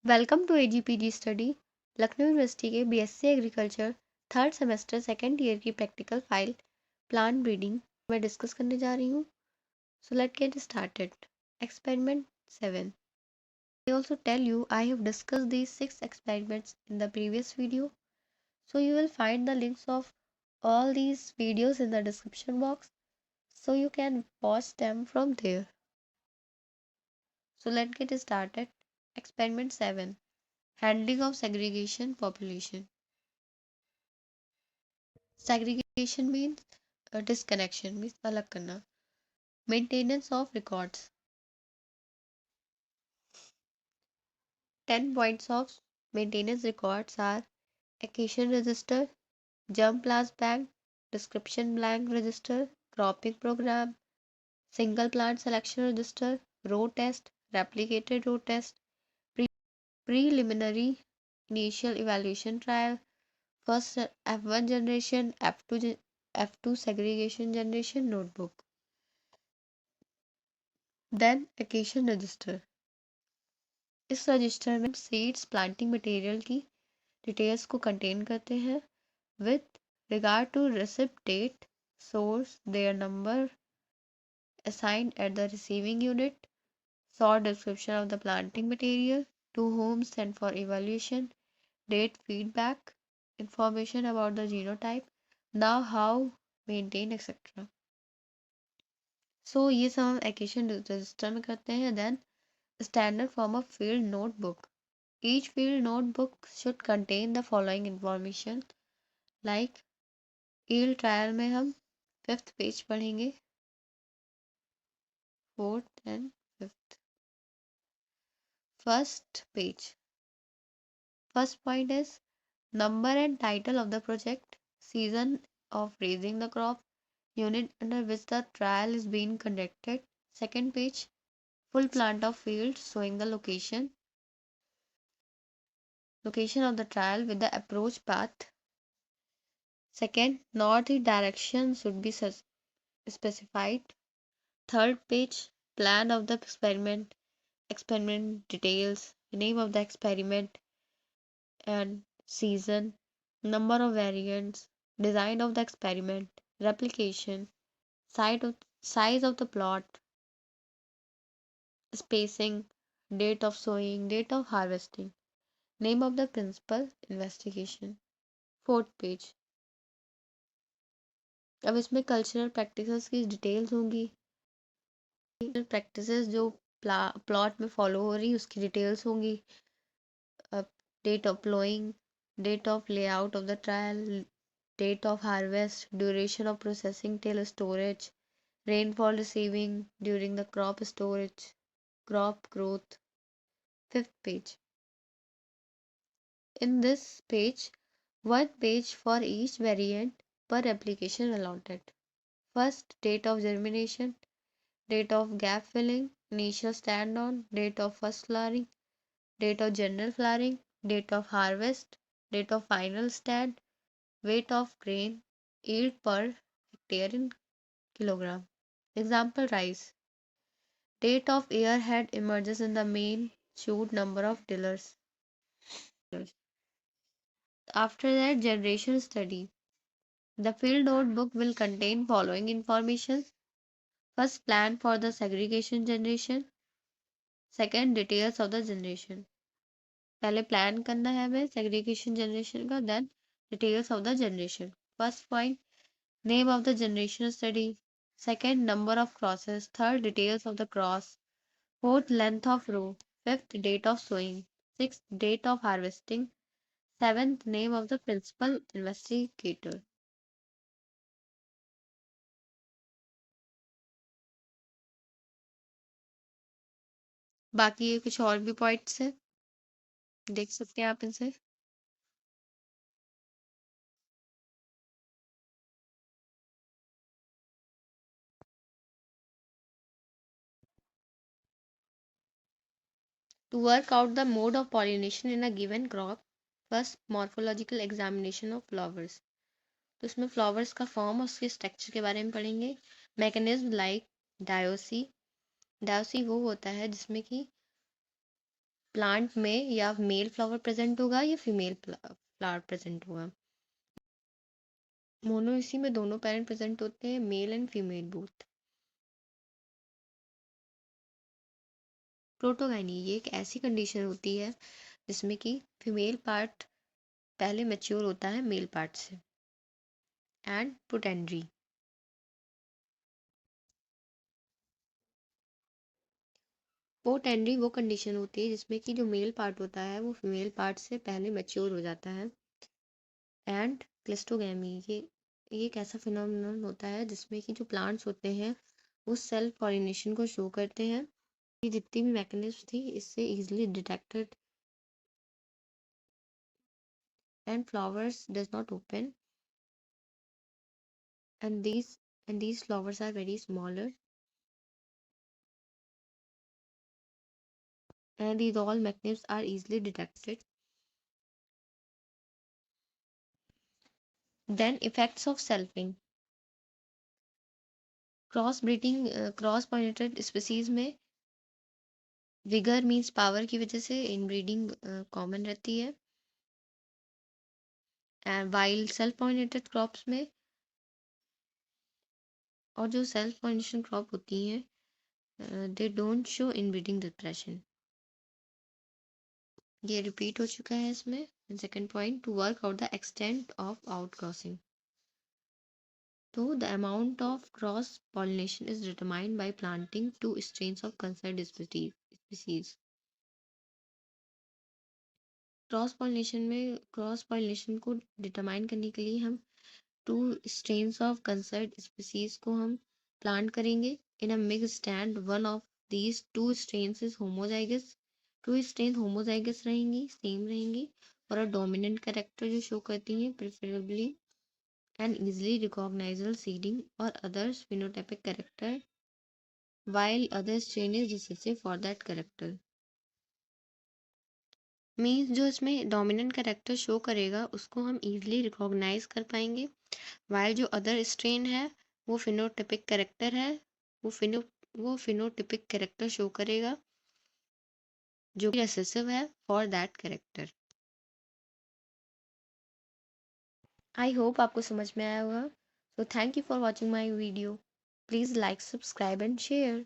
Welcome to AGPG study. Lucknow university के B.sc agriculture third semester second year की practical file plant breeding मैं discuss करने जा रही हूँ। So let get started. Experiment 7। I also tell you I have discussed these 6 experiments in the previous video. So you will find the links of all these videos in the description box. So you can watch them from there. So let's get started. Experiment 7. Handling of segregation population. Segregation means disconnection, means अलग करना. Maintenance of records. 10 points of maintenance records are accession register, germ plasm bank, description blank register, cropping program, single plant selection register, row test, replicated row test, preliminary initial evaluation trial, first F1 generation, F2 segregation generation notebook. Then accession register. इस register में seeds planting material की details को contain करते हैं with regard to receipt date, source, there number assigned at the receiving unit, short description of the planting material, to whom sent for evaluation, date, feedback, information about the genotype, now how maintain etc. So ये सब हम accession register में करते हैं. Then standard form of field notebook. Each field notebook should contain the following information like yield trial में हम 5th page पढ़ेंगे, 4th and 5th. First page. First point is number and title of the project, season of raising the crop, unit under which the trial is being conducted. Second page, full plant of field showing the location of the trial with the approach path. Second, north-east direction should be specified. Third page, plan of the experiment, experiment details, name of the experiment and season, number of variants, design of the experiment, replication, size of the plot, spacing, date of sowing, date of harvesting, name of the principal investigation. Fourth page. अब इसमें cultural practices की details होंगी. Practices जो plot में follow हो रही उसकी details होंगी. Date of plowing, date of layout of the trial, date of harvest, duration of processing till storage, rainfall receiving during the crop storage, crop growth. Fifth page. In this page, one page for each variant per application allotted. First, date of germination, date of gap filling, initial stand on, date of first flowering, date of general flowering, date of harvest, date of final stand, weight of grain, yield per hectare in kilogram. Example rice. Date of year head emerges in the main shoot, number of tillers. After that, generation study. The field notebook will contain following information. First, plan for the segregation generation. Second, details of the generation. पहले plan करना है हमें segregation generation का, then details of the generation. First point, name of the generation study. Second, number of crosses. Third, details of the cross. Fourth, length of row. Fifth, date of sowing. Sixth, date of harvesting. Seventh, name of the principal investigator. बाकी ये कुछ और भी points है, देख सकते हैं आप इनसे. To work out the mode of pollination in a given crop, first morphological examination of flowers. तो इसमें फ्लावर्स का फॉर्म और उसके स्ट्रक्चर के बारे में पढ़ेंगे. Mechanism like डायोसी. डायोसी वो होता है जिसमें कि प्लांट में या मेल फ्लावर प्रेजेंट होगा या फीमेल फ्लावर प्रेजेंट होगा। मोनोइसी में दोनों पेरेंट प्रेजेंट होते हैं, male and female both. Protogyny ये एक ऐसी कंडीशन होती है जिसमें कि फीमेल पार्ट पहले मैच्योर होता है मेल पार्ट से। एंड प्रोटेंड्री, पोटेंड्री वो कंडीशन होती है जिसमें कि जो मेल पार्ट होता है वो फीमेल पार्ट से पहले मैच्योर हो जाता है। एंड क्लिस्टोगैमी, ये एक ऐसा फिनोमिनन होता है जिसमें कि जो प्लांट्स होते हैं वो सेल्फ पॉलिनेशन को शो करते हैं। ये जितनी भी मैकेनिज्म थी इससे easily detected and flowers does not open and these flowers are very smaller and these all mechanisms are easily detected. Then effects of selfing, cross breeding, cross pollinated species में vigour means power की वजह से inbreeding common रहती है। And wild self pollinated crops में, और जो self pollination crop होती हैं they don't show inbreeding depression. ये रिपीट हो चुका है इसमें। Second point, to work out the extent of outcrossing, तो the amount of cross pollination is determined by planting two strains of concerned species. Cross pollination को determine करने के लिए हम two strains of concerned species को हम plant करेंगे in a mix stand. One of these two strains is homozygous, two strain homozygous रहेंगी, same रहेंगी, और अ डोमिनेंट कैरेक्टर जो शो करती हैं preferably an easily recognizable seeding or other phenotypic character while other strain is recessive for that character। Means जो इसमें dominant character show करेगा उसको हम इजीली रिकॉग्नाइज कर पाएंगे, वाइल जो अदर स्ट्रेन है वो फिनोटिपिक कैरेक्टर है, वो फिनोटिपिक कैरेक्टर शो करेगा जो कि रिसेसिव है for that character. I hope आपको समझ में आया होगा। So thank you for watching my video. Please like, subscribe and share.